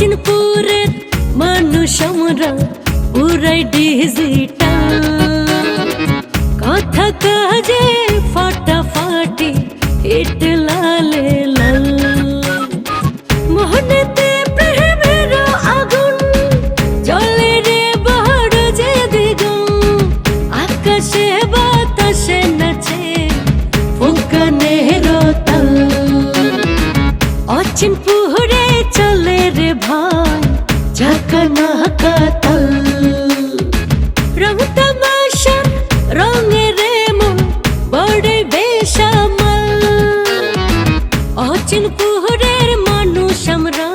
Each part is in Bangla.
অচিনপুরের মানুষ আমরা পুরাই ডিজিটাল, কথা কাজে ফাটাফাটি হিট লালে লাল। মোহনেতে প্রেমের আগুন জ্বলে রে বড় যে দ্বিগুণ, আকাশে বাতাসে নাচে ফুকানের তাল। অচিনপুরে চলে রে ভাই ঝাঁকানাকা তাল, রং তামাশার রঙে রে মন বড় বেসামাল। অচিনপুরের মানুষ আমরা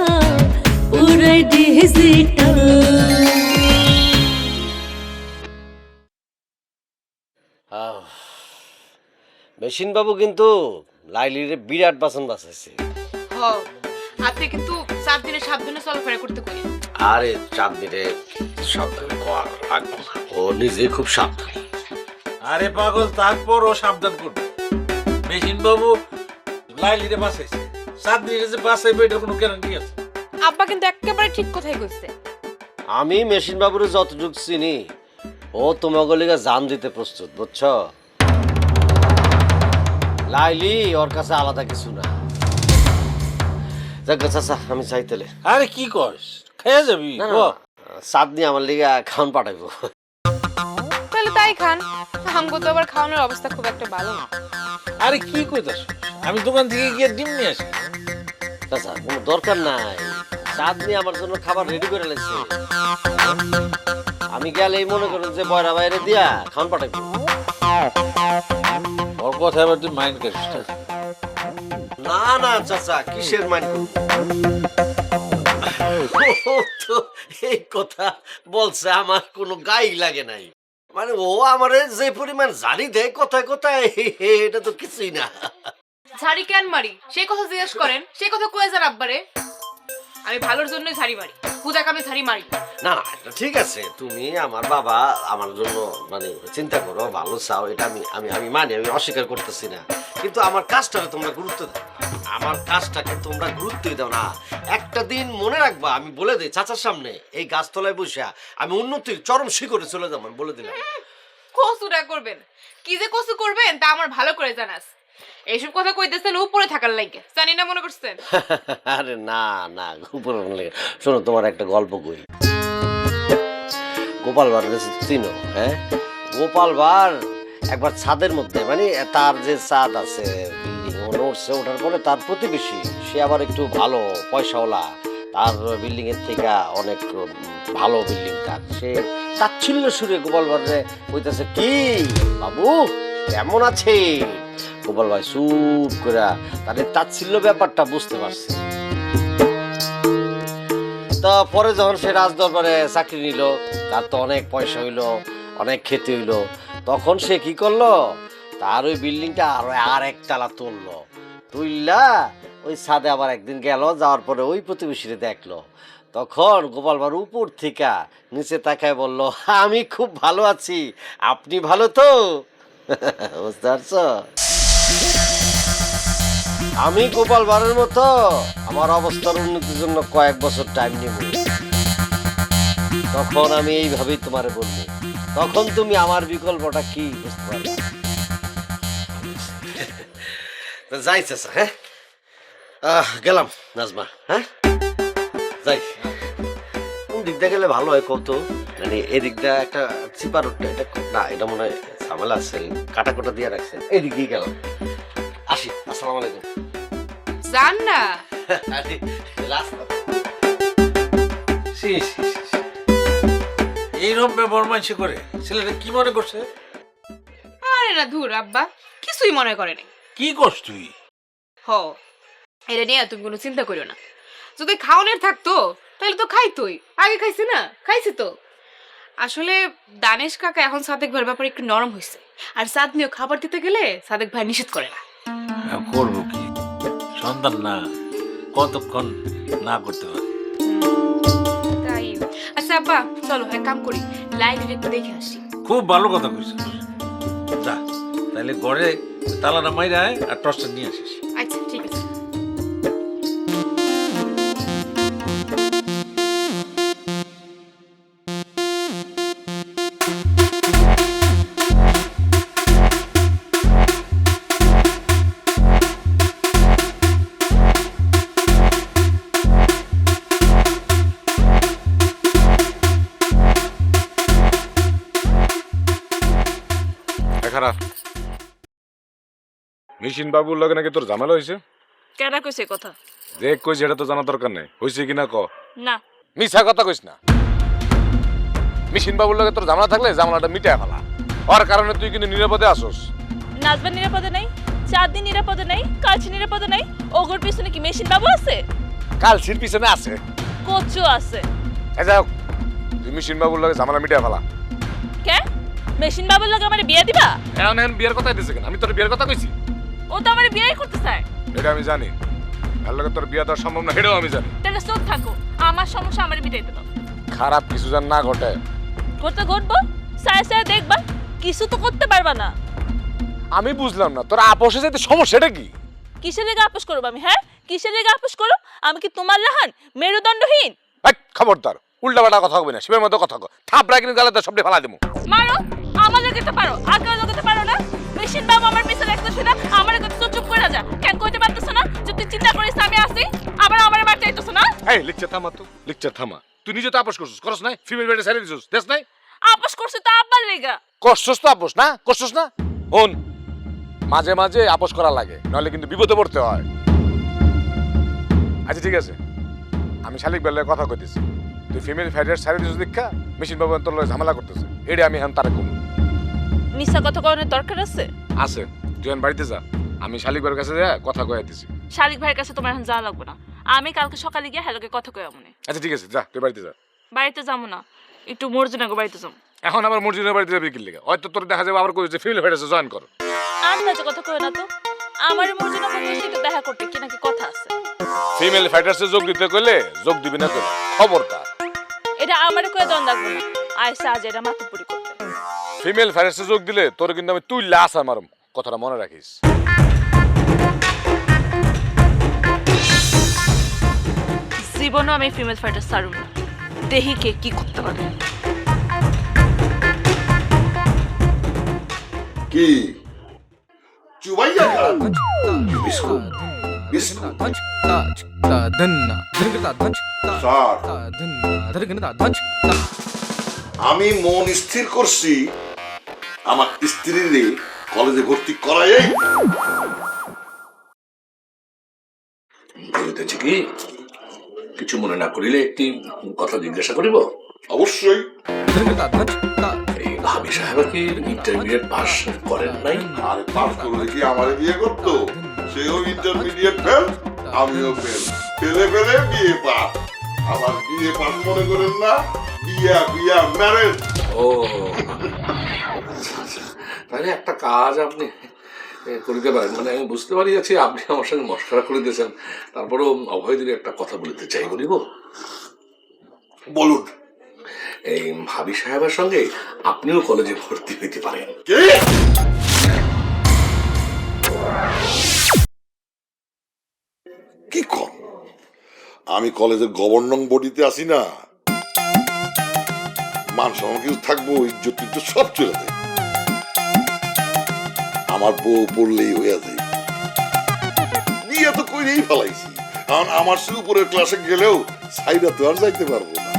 পুরাই ডিজিটাল। মেশিন বাবু কিন্তু লাইলির বিরাট বাসন বাঁচাইছে। আপনি কিন্তু 7 দিনে সাবধানে চলাফেরা করতে করি। আরে 4 দিনে সাবধান ও নিজে খুব সাবধান। আরে পাগল, তারপর ও সাবধান করবে। মেশিন বাবু লাইলিরে বাঁচাইছে, 7 দিনে যে বাঁচাইবে এটা কোনো গ্যারান্টি আছে? আব্বা কিন্তু একেবারে ঠিক কথাই কইছে। আমি মেশিন বাবুরে যতটুকু চিনি ও তোমাকে লিগে জান দিতে প্রস্তুত, বুঝছো? লাইলি ওর কাছে আলাদা কিছু না। যাক চাচা আমি চাইতেলে। আরে কি কস, খেয়ে যাবি? চাঁদনি আমার লিগে খাওয়ান পাঠাইবো। তাহলে তাই খান, আমগো তো আবার খাওয়ানোর অবস্থা খুব একটা ভালো না। আরে কি কইতাছ, আমি দোকান থেকে গিয়ে ডিম নিয়ে আসি। চাচা কোনো দরকার নাই, চাঁদনি আমার জন্য খাবার রেডি করে লেছে। আমি গেলে এই মনে করেন যে বয়রা বাইরে দিয়া খাওয়ান পাঠাইবো। ওর কথা এবার তুই মাইন্ড করিস না। না না চাচা কিসের মাইন্ড? তো এই কথা বলছে আমার কোনো গাই লাগে নাই, মানে ও আমারে যে পরিমাণ জানি দেয় কথায় কথায় এটা তো কিছুই না। ঝাড়ি কেন মারি সেই কথা জিজ্ঞেস করেন, সেই কথা কয়ে যান আব্বারে। আমি ভালোর জন্যই ঝাড়ি মারি, পূজাকে আমি ঝাড়ি মারি না এটা ঠিক আছে, তুমি আমার বাবা আমার জন্য মানে চিন্তা করো, ভালো চাও, এটা আমি আমি আমি মানি, আমি অস্বীকার করতেছি না। কিন্তু আমার কাজটাকে তোমরা গুরুত্ব দাও, আমার কাজটাকে তোমরা গুরুত্বই দাও না। একটা দিন মনে রাখবা, আমি বলে দিই চাচার সামনে, এই গাছতলায় বসে আমি উন্নতির চরম শিখরে চলে যাবো, বলে দিলাম। কসুটা করবেন, কি যে কসু করবেন তা আমার ভালো করে জানাস। এইসব কথা কইতেছেন উপরে থাকার লাগে, জানি না মনে করছেন? আরে না না উপরে লাগে। শোনো তোমার একটা গল্প কই। গোপাল ভাঁড় চিনো? হ্যাঁ, গোপাল ভাঁড় একবার ছাদের মধ্যে, মানে তার যে ছাদ আছে বিল্ডিং নড়ছে, ওঠার পরে তার প্রতিবেশী সে আবার একটু ভালো পয়সাওয়ালা, তার বিল্ডিং এর থেকে অনেক ভালো বিল্ডিং, তার সে তাচ্ছিল্য সুরে গোপাল ভাঁড়ে কইতেছে, কি বাবু কেমন আছে? গোপাল ভাই চুপ করে তার তাচ্ছিল্য ব্যাপারটা বুঝতে পারছে। তা পরে যখন সে রাজ দরবারে চাকরি নিল, তার তো অনেক পয়সা হইলো, অনেক খেতে হইলো, তখন সে কি করলো, তার ওই বিল্ডিংটা আর একতলা তুললো, তুললা ওই ছাদে আবার একদিন গেল, যাওয়ার পরে ওই প্রতিবেশীরে দেখলো। তখন গোপাল ভাঁড় উপর থেকে নিচে তাকায় বলল, আমি খুব ভালো আছি, আপনি ভালো তো? বুঝতে পারছো? আমি গোপাল ভাঁড়ের মতো আমার অবস্থার উন্নতির জন্য কয়েক বছর টাইম নিব, তখন আমি এইভাবেই তোমারে বলবো, তখন তুমি আমার বিকল্পটা কি বুঝতে পারবে। যাই চাচা, হ্যাঁ গেলাম নাজমা, হ্যাঁ যাই। কোন দিকটা গেলে ভালো হয় কত? মানে এদিকটা একটা চিপা রোডটা, এটা না, এটা মনে হয় ঝামেলা আছে, কাটা কোটা দিয়ে রাখছে, এদিকেই গেলাম, আসি। আসসালামু আলাইকুম। জান না এইরকম ব্যবহার মানুষ করে, ছেলেটা কি মনে করছে? আরে না ধুর আব্বা, কিছুই মনে করে নাই। কি করছ তুই? এটা নিয়ে তুমি কোনো চিন্তা করিও না। যদি খাওয়ানোর থাকতো তাহলে তো খাইতোই, আগে খাইছে না, খাইছে তো। আসলে দানেশ কাকা এখন সাদেক ভাইয়ের ব্যাপারে একটু নরম হয়েছে, আর চাঁদনিও খাবার দিতে গেলে সাদেক ভাই নিষেধ করে না। করবো কি, সন্তান না, কতক্ষণ না করতে পারে। তাই আচ্ছা আব্বা চলো এক কাম করি, লাইব্রেরি একটু দেখে আসি। খুব ভালো কথা কইছিস, যা তাহলে ঘরে তালাটা মাইরা আয় আর টর্চটা নিয়ে আসিস। আচ্ছা ঠিক আছে। মিশিন বাবুর লগে নাকি তোর ঝামেলা হয়েছে? কেডা কইছে এই কথা? দেখ কইছে এটা তো জানা দরকার নাই, হয়েছে কিনা ক। না। মিছা কথা কইস না। মিশিন বাবুর লগে তোর ঝামেলা থাকলে ঝামেলাটা মিটায় ফেলা। ওর কারণে তুই কিন্তু নিরাপদে আসোস। নাজবা নিরাপদে নাই, চাঁদনি নিরাপদে নাই, কালচি নিরাপদে নাই। ওগোর পিছনে কি মেশিন বাবু আছে? কালসির পিছনে আছে, কোচো আছে। যাই হোক, তুই মিশিন বাবুর লগে ঝামেলা মিটায় ফেলা। কে? মেশিন বাবুর লগে আমারে বিয়ে দিবা? এখন এখন বিয়ের কথা দিছে কেন? আমি তোর বিয়ের কথা কইছি? ও তো আমারে বিয়েই করতে চায়। এটা আমি জানি, এর লগে তোর বিয়ে দেওয়া সম্ভব না, এটাও আমি জানি। তাহলে চুপ থাকো, আমার সমস্যা আমারে মিটাইতে দাও। খারাপ কিছু যেন না ঘটে। করতে ঘটবো, সায়া সায়া দেখবা, কিছু তো করতে পারবা না। আমি বুঝলাম না তোর আপোষে যেতে সমস্যাটা কি? কিসের লেগে আপোষ করবো আমি? হ্যাঁ, কিসের লেগে আপোষ করো? আমি কি তোমার লাহান মেরুদণ্ডহীন? খবরদার, উল্টাপাল্টা কথা হবে না, শিবের মতো কথা কো। থাপড়া কিন্তু গালে সবটি ফেলা দেবো। মারো, আমার লাগাতে পারো, আর কারো লাগাতে পারো না। মেশিন বাবু আমার পিছনে লাগতেছে না, আমার কাছে তো চুপ করে যা। কেন কইতে পারতেছ না যে তুই চিন্তা করিস আমি আছি, আবার আমারে মারতে আইতেছ না? এই লেকচার থামা তো, লেকচার থামা। তুই নিজে তো আপোষ করছিস, করছ নাই? ফিমেল বেডে ছেড়ে দিছিস, দেখ নাই? আপোষ করছি তো আব্বার লেগা। করছস তো আপোষ, না করছস না? হন, মাঝে মাঝে আপোষ করা লাগে, নাহলে কিন্তু বিপদে পড়তে হয়। আচ্ছা ঠিক আছে, আমি শালিক বেলায় কথা কইতেছি। তুই ফিমেল ফ্যাডার ছেড়ে দিছিস দেখা মেশিন বাবু তোর লগে ঝামেলা করতেছে, এটা আমি এখন তারে কম। মিছা কথা কওয়ার দরকার আছে? আছে, তুই এখন বাড়িতে যা, আমি শালিক ভাইয়ের কাছে যা কথা কইয়া দিছি। শালিক ভাইয়ের কাছে তোমার এখন যাওয়া লাগবে না, আমি কালকে সকালে গিয়ে হ্যালোকে কথা কইয়া মনে। আচ্ছা ঠিক আছে, যা তুই বাড়িতে যা। বাড়িতে যাবো না, একটু মর্জিনাগো বাড়িতে যাবো। এখন আবার মসজিদের বাড়িতে যাবি কি লিগা? হয়তো তোর দেখা যাবে আবার কইছে ফিমেল ফ্যাডারে জয়েন কর। আন্দাজে কথা কই না তো, আমার মর্জিনাগো কইছে একটু দেখা করতে, কি নাকি কথা আছে। ফিমেল ফাইটার্সে যোগ দিতে কইলে যোগ দিবি না তোর, খবরদার। এটা আমারে কইয়া দন লাগবে না, আইসা আজ এটা মাতুপুরি করতে। ফিমেল ফাইটার্সে যোগ দিলে তোর কিন্তু আমি তুই লাস মারুম, কথাটা মনে রাখিস। জীবনও আমি ফিমেল ফাইটার ছাড়ুম না, দেহি কে কি করতে পারে। কি চুবাইয়া খান? বিস্কুট বিস্কুট স্যার, আমি মন স্থির করছি আমার স্ত্রীরে কলেজে ভর্তি করাই। বলিতেছি কি, কিছু মনে না করিলে একটি কথা জিজ্ঞাসা করিব? অবশ্যই। এই ভাবি সাহেব কি ইন্টারমিডিয়েট পাস করেন নাই? আর পাস করলে কি আমারে বিয়ে করতো? সেও ইন্টারমিডিয়েট ফেল, আমিও ফেল, ফেলে ফেলে বিয়ে পাস। আমার বিয়ে পাস মনে করেন না, বিয়া বিয়া ম্যারেজ। ও তাহলে একটা কাজ আপনি করিতে পারেন, মানে আমি বুঝতে পারি আছি আপনি আমার সঙ্গে মশকরা করে দিয়েছেন, তারপরেও অভয় দিলে একটা কথা বলিতে চাই, বলিব? বলুন। এই ভাবি সাহেবের সঙ্গে আপনিও কলেজে ভর্তি হইতে পারেন। কে? কি কর? আমি কলেজের গভর্নং বডিতে আসি না, মান সম্মান কিছু থাকবো, ইজ্জত টিজ্জত সব চলে যায়। আমার বউ পড়লেই হয়ে যায়। বিয়ে তো কইরেই ফেলাইছি, কারণ আমার সে উপরের ক্লাসে গেলেও সাইডা তো আর যাইতে পারবো না।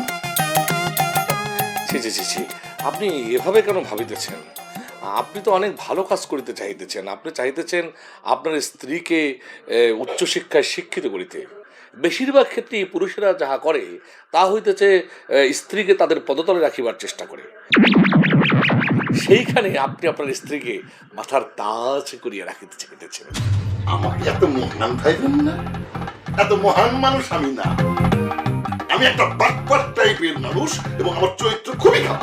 ছি ছি ছি ছি, আপনি এভাবে কেন ভাবিতেছেন? আপনি তো অনেক ভালো কাজ করিতে চাইতেছেন, আপনি চাইতেছেন আপনার স্ত্রীকে উচ্চশিক্ষায় শিক্ষিত করিতে। বেশিরভাগ ক্ষেত্রেই পুরুষেরা যাহা করে তা হইতেছে স্ত্রীকে তাদের পদতলে রাখিবার চেষ্টা করে। সেইখানে আপনি আপনার স্ত্রীকে মাথার তাজ করিয়া রাখিতে চাইতেছেন। আমাকে এত মহান ভাইবেন না, এত মহান মানুষ আমি না। আমি একটা বাটপার টাইপের মানুষ এবং আমার চরিত্র খুবই খারাপ।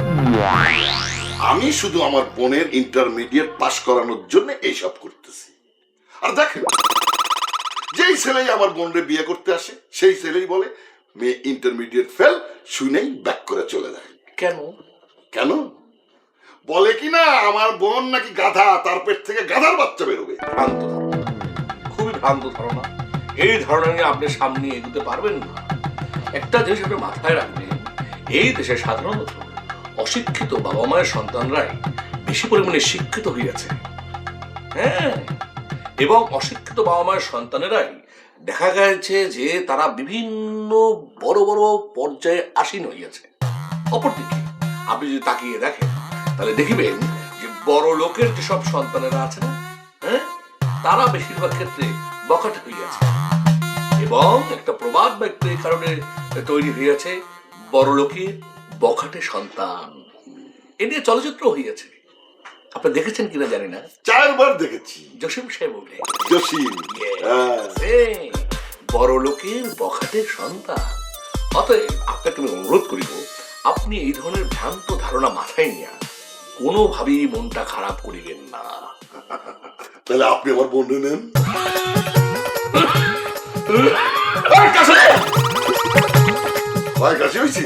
আমি শুধু আমার বোনের ইন্টারমিডিয়েট পাস করানোর জন্য এইসব করতেছি। আর দেখেন, যেই ছেলেই আমার বোনরে বিয়ে করতে আসে সেই ছেলেই বলে মেয়ে ইন্টারমিডিয়েট ফেল, শুনেই ব্যাক করে চলে যায়। কেন কেন বলে কি না আমার বোন নাকি গাধা, তার পেট থেকে গাধার বাচ্চা বেরোবে। ভ্রান্ত ধারণা, খুবই ভ্রান্ত ধারণা। এই ধারণা নিয়ে আপনি সামনে এগোতে পারবেন না। একটা জিনিস আপনি মাথায় রাখবেন, এই দেশে সাধারণত অশিক্ষিত বাবা মায়ের সন্তানরাই বেশি পরিমাণে শিক্ষিত হইয়াছে। হ্যাঁ, এবং অশিক্ষিত বাবা মায়ের সন্তানেরাই দেখা গেছে যে তারা বিভিন্ন বড় বড় পর্যায়ে আসীন হইয়াছে। অপরদিকে আপনি যদি তাকিয়ে দেখেন তাহলে দেখিবেন যে বড় লোকের যেসব সন্তানেরা আছে না, হ্যাঁ, তারা বেশিরভাগ ক্ষেত্রে বখাটে হইয়াছে, এবং একটা প্রবাদ বাক্যের কারণে তৈরি হইয়াছে বড়লোকের বখাটে সন্তান। এ নিয়ে চলচ্চিত্র হইয়াছে, আপনি দেখেছেন কিনা জানি না। 4 বার দেখেছি। জসিম সাহেব বলে জসিম, হ্যাঁ। বড় লোকের বখাটে সন্তান। অতএব আপনাকে আমি অনুরোধ করিব, আপনি এই ধরনের ভ্রান্ত ধারণা মাথায় নিয়ে কোনোভাবেই মনটা খারাপ করিবেন না। তাহলে আপনি আমার বন্ধু নেন। কাছে হয়েছি।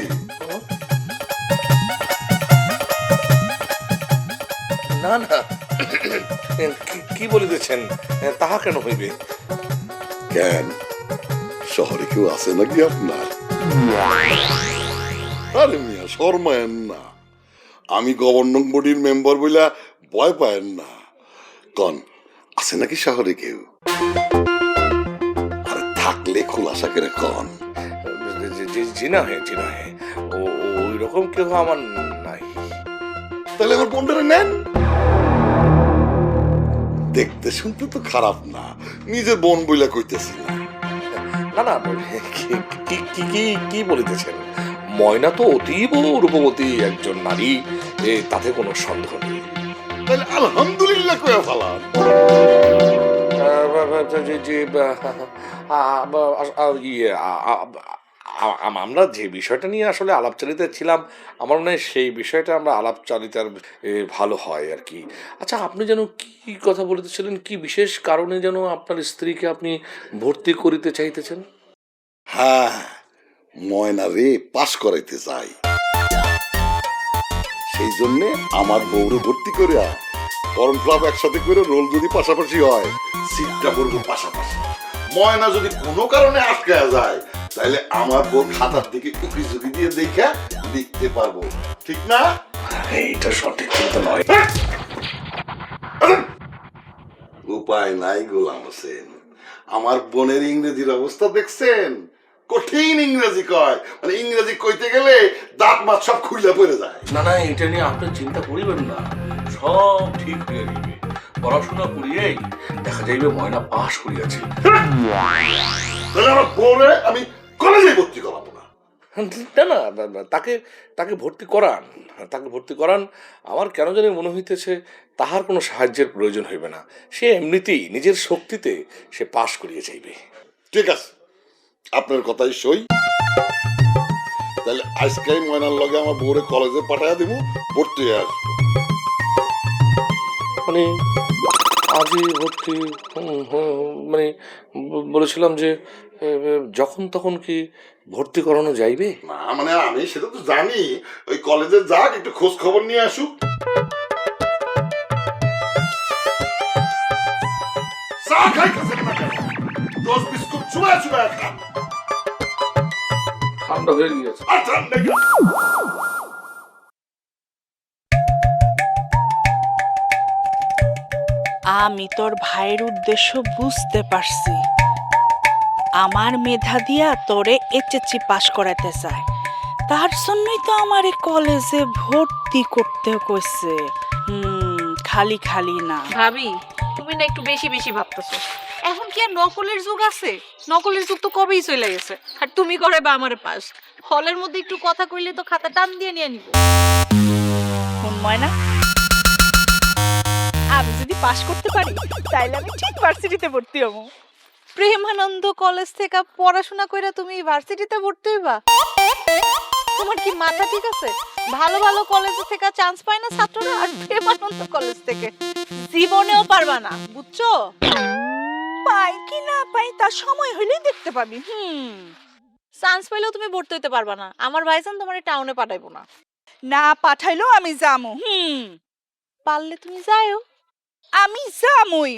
না না, কি বলিতেছেন, তাহা কেন হইবে? কেন, শহরে কেউ আছে নাকি আপনার? আরে মিয়া, শর্মায়েন না। আমি গভর্নিং বডির মেম্বার বইলা ভয় পায়েন না। কন, আছে নাকি শহরে কেউ? আরে থাকলে খোলাসা করে কন। জিনা হে ওই রকম কেউ আমার নাই। তাহলে আমার বন্ধুরা নেন। দেখতে শুনতে তো খারাপ না, নিজের বোন বইলা কইতেছি না। না না, কি বলিতেছেন? ময়না তো অতীব রূপবতী একজন নারী, তাতে কোনো সন্দেহ নেই। তাহলে আলহামদুলিল্লাহ কয়া ফালান। আমরা যে বিষয়টা নিয়ে আসলে আলাপচারিতা ছিলাম, আমার মনে হয় সেই বিষয়টা আমরা আলাপচারিতার ভালো হয় আর কি। আচ্ছা, আপনি যেন কি কথা বলতেছিলেন, কি বিশেষ কারণে যেন আপনার স্ত্রীকে আপনি ভর্তি করিতে চাইতেছেন? হ্যাঁ, ময়না রে পাস করাইতে চাই। সেই জন্য আমার বউরে ভর্তি করিয়া করণ ক্লাব একসাথে করে রোল যদি পাশাপাশি হয়, সিটটা পড়বো পাশাপাশি। ময়না যদি কোনো কারণে আটকে যায়, তাহলে আমার বউ খাতার দিকে উকি ঝুঁকি দিয়ে দেখা লিখতে পারবো, ঠিক না? এইটা সঠিক চিন্তা নয়। উপায় নাই গোলাম হোসেন। আমার বোনের ইংরেজির অবস্থা দেখছেন? কঠিন ইংরেজি কয়, মানে ইংরেজি কইতে গেলে দাঁত মাছ সব খুইলা পড়ে যায়। না না, এটা নিয়ে আপনি চিন্তা করিবেন না, সব ঠিক হয়ে যাবে। পড়াশোনা করিয়েই দেখা যাইবে ময়না পাস করিয়াছে। তাহলে আমার বোনে আমি কলেজে ভর্তি করাবো না। না, তাকে ভর্তি করান। আমার কেন জানি মনে হইতেছে তাহার কোনো সাহায্যের প্রয়োজন হইবে না। সে এমনিতেই নিজের শক্তিতে সে পাশ করিয়ে যাইবে। ঠিক আছে, আপনার কথাই সই। তাহলে আজকেই ময়নার লগে আমার বউরে কলেজে পাঠাইয়া দিব, ভর্তি হয়ে আসবো। মানে আজই ভর্তি, মানে বলেছিলাম যে যখন তখন কি ভর্তি করানো যাইবে? না মানে আমি সেটা তো জানি, ওই কলেজে যাক, একটু খোঁজ খবর নিয়ে আসুক। চা খাইতেছেন না কেন? 10 বিস্কুট চুবায় খান। ঠান্ডা হয়ে গিয়েছে। আর ঠান্ডা কেন? আমি তোর ভাইয়ের উদ্দেশ্য বুঝতে পারছি। আমার মেধা দিয়া তোরে এইচএসসি পাস করাতে চায়, তার জন্যই তো আমার এই কলেজে ভর্তি করতে কইছে। খালি না। ভাবি, তুমি না একটু বেশি ভাবতেছো। এখন কি আর নকলের যুগ আছে? নকলের যুগ তো কবেই চলে গেছে। আর তুমি করে বা আমারে পাস, হলের মধ্যে একটু কথা কইলে তো খাতা টান দিয়ে নিয়ে নিব। ময়না, আমি যদি পাস করতে পারি তাইলে আমি ঠিক ভার্সিটিতে ভর্তি হবো। প্রেমানন্দ কলেজ থেকে পড়াশোনা কইরা তুমি ভার্সিটিতে ভর্তি হইবা? তোমার কি মাথা ঠিক আছে? ভালো কলেজ থেকে চান্স পায় না ছাত্ররা, আর প্রেমানন্দ কলেজ থেকে জীবনেও পারবা না, বুঝছো? পাই কি না পাই তার সময় হইলেই দেখতে পাবি। চান্স পাইলেও তুমি ভর্তি হইতে পারবা না। আমার ভাইজান তোমার টাউনে পাঠাইবো না। না পাঠাইলেও আমি যামু। পারলে তুমি যাও। আমি যামই।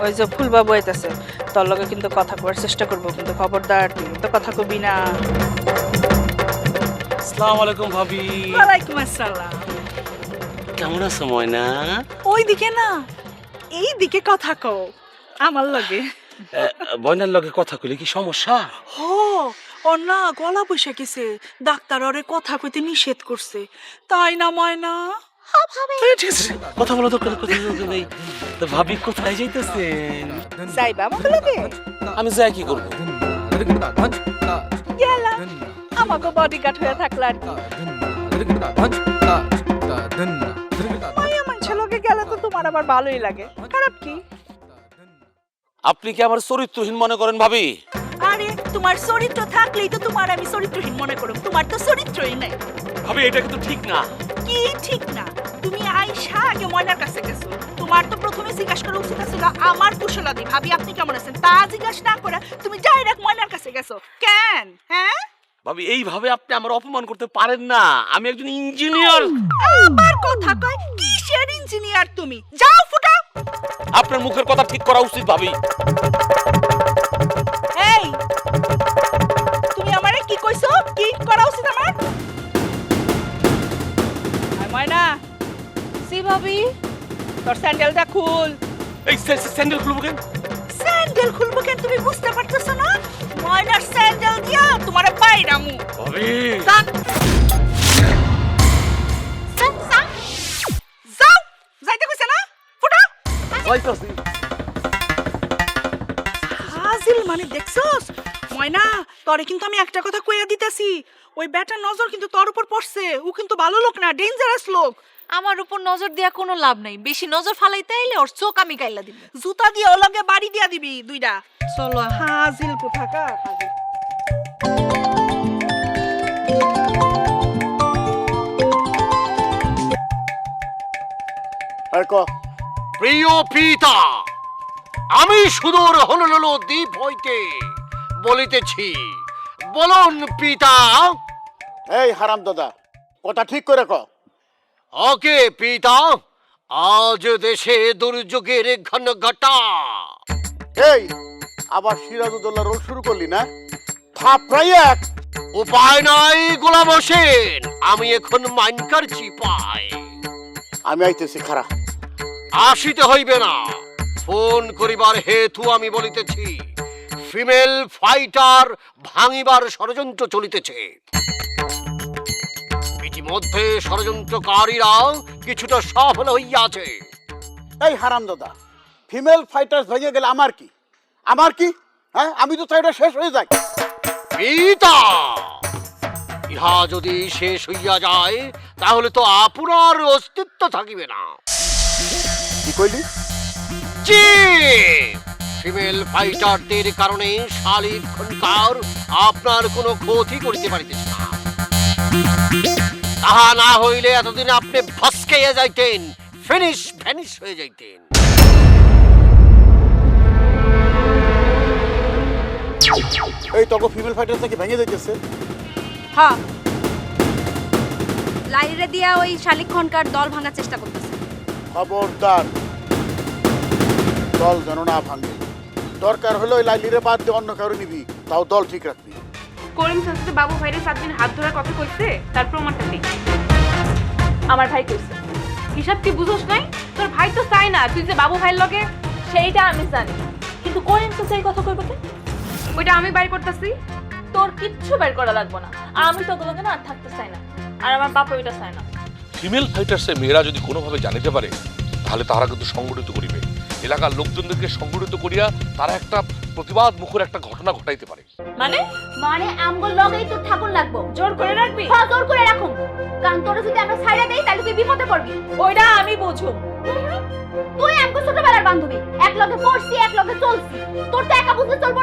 ওই যে ফুলবাবু আইতাছে, তোর লগে কিন্তু কথা করার চেষ্টা করবো, কিন্তু খবরদার তুই তো কথা কবি না। আসসালামু আলাইকুম ভাবি। ওয়ালাইকুম আসসালাম। কেমন আছো ময়না? ওই দিকে না, এই দিকে কথা কও আমার লগে। ময়নার লগে কথা কইলে কি সমস্যা? ও ওর না গলা বসে গেছে, ডাক্তার ওরে কথা কইতে নিষেধ করছে, তাই না ময়না? এই, ঠিক আছে, কথা বলা দরকার নেই। তো ভাবি কোথায় যাইতেছেন? যাইবা আমাকে লগে? আমি যাই কি করবো? গেলা আমাকে বডিগার্ড হয়ে থাকলা আর কি। মায়া মানুষের লগে গেলে তো তোমার আবার ভালোই লাগে, খারাপ কি? আপনি কি আমার চরিত্রহীন মনে করেন ভাবি? আরে তোমার চরিত্র থাকলেই তো তোমার আমি চরিত্রহীন মনে করব, তোমার তো চরিত্রই নাই। ভাবি এটা কিন্তু ঠিক না। কি ঠিক না? তুমি আইসা আগে ময়নার কাছে গেছো, তোমার তো প্রথমে জিজ্ঞাসা করা উচিত ছিল আমার কুশলাদি ভাবি আপনি কেমন আছেন, তা জিজ্ঞাসা না করে তুমি ডাইরেক্ট ময়নার কাছে গেছো কেন? হ্যাঁ ভাবি এইভাবে আপনি আমার অপমান করতে পারেন না, আমি একজন ইঞ্জিনিয়ার। আবার কথা কয় কিসের ইঞ্জিনিয়ার তুমি? যাও ফুটা। আপনার মুখের কথা ঠিক করা উচিত ভাবি। এই তুমি আমারে কি কইছো? কি করা উচিত আমার? আয় ময়না। সি ভাবি তোর স্যান্ডেলটা খুল। এই স্যান্ডেল খুলবো কেন? স্যান্ডেল খুলবো কেন তুমি বুঝতে পারতেছ না? ময়নার স্যান্ডেল দিয়া তোমারে বাইরামু। ভাবি যাও যাইতে কইছে না? ফুটা। যাইতাছি। হাজিল মানে দেখছস ময়না, তোরে কিন্তু আমি একটা কথা কইয়া দিতেছি, ওই ব্যাটার নজর কিন্তু তোর উপর পড়ছে, ও কিন্তু ভালো লোক না, ডেঞ্জারাস লোক। আমার উপর নজর দেয়া কোনো লাভ নাই, বেশি নজর ফালাইতে আইলে ওর চোখ আমি গাইলা দিব। জুতা দিয়ে ওর লগে বাড়ি দিয়া দিবি দুইটা। চলো হাজিল কোথাকার হাজিল। প্রিয় পিতা, আমি সুদূর হনলুল দ্বীপ হইতে বলিতেছি, বলুন পিতা। এই হারাম দাদা, কথা ঠিক করে ক। ওকে পিতা, আজ দেশে দুর্যোগের ঘন ঘটা। এই আবার সিরাজউদ্দৌলা রোল শুরু করলি না? থাপড়াই এক। উপায় নাই গোলাম হোসেন, আমি এখন মাইনকার চিপাই। আমি আইতেছি খারা। আসিতে হইবে না, ফোন করিবার হেতু আমি বলিতেছি, ফিমেল ফাইটার ভাঙিবার ষড়যন্ত্র চলিতেছে। ইতিমধ্যে ষড়যন্ত্রকারীরা কিছুটা সফল হইয়াছে। এই হারাম দাদা, ফিমেল ফাইটার্স ভেঙে গেলে আমার কি? আমার কি? হ্যাঁ, আমি তো চাই ওটা শেষ হয়ে যায়। পিতা, ইহা যদি শেষ হইয়া যায় তাহলে তো আপনার অস্তিত্ব থাকিবে না। কি কইলি? জি, ফিমেল ফাইটারদের কারণে শালিক খনকার আপনার কোনো ক্ষতি করিতে পারিতেছে না। তাহা না হইলে এতদিন আপনি ভস্কাইয়া যাইতেন, ভ্যানিশ হয়ে যাইতেন। এই তখন ফিমেল ফাইটার থেকে ভেঙে যাইতেছে। হ্যাঁ লাইরে দিয়া ওই শালিক খনকার দল ভাঙার চেষ্টা করতেছে। খবরদার, দল যেন না ভাঙে। দরকার হলে ওই লাইলিরে বাদ দিয়ে অন্য কারো নিবি, তাও দল ঠিক রাখবি। করিম সাথে বাবু ভাইরে 7 দিন হাত ধরার কথা কইছে, তার প্রমাণটা নেই। আমার ভাই কইছে। হিসাব কি বুঝোস নাই? তোর ভাই তো চাই না তুই যে বাবু ভাইয়ের লগে। সেইটা আমি জানি, কিন্তু করিম তো সেই কথা কইবে কেন? ওইটা আমি বাইর করতেছি। তোর কিচ্ছু বের করা লাগবে না, আমি তো ওগুলোকে না আর থাকতে চাই না, আর আমার বাপ ওইটা চায় না। ফিমেল ফাইটার্সের মেয়েরা যদি কোনোভাবে জানিতে পারে তাহলে তারা কিন্তু সংগঠিত করিবে, এলাকার লোকজনদেরকে সংগঠিত করিয়া তারা একটা প্রতিবাদ মুখর একটা ঘটনা ঘটাইতে পারে। মানে আমগো লগেই তো ঠাকুর লাগবো, জোর করে রাখবি? হ্যাঁ জোর করে রাখুম, কারণ তোরা যদি আমরা ছাইড়া দেই তাহলে তুই বিপদে পড়বি। ওইটা আমি বুঝুম। তুই আমগো ছোটবেলার বান্ধবী, এক লগে পড়ছি এক লগে চলছি, তোর তো একা বুঝলে চলবো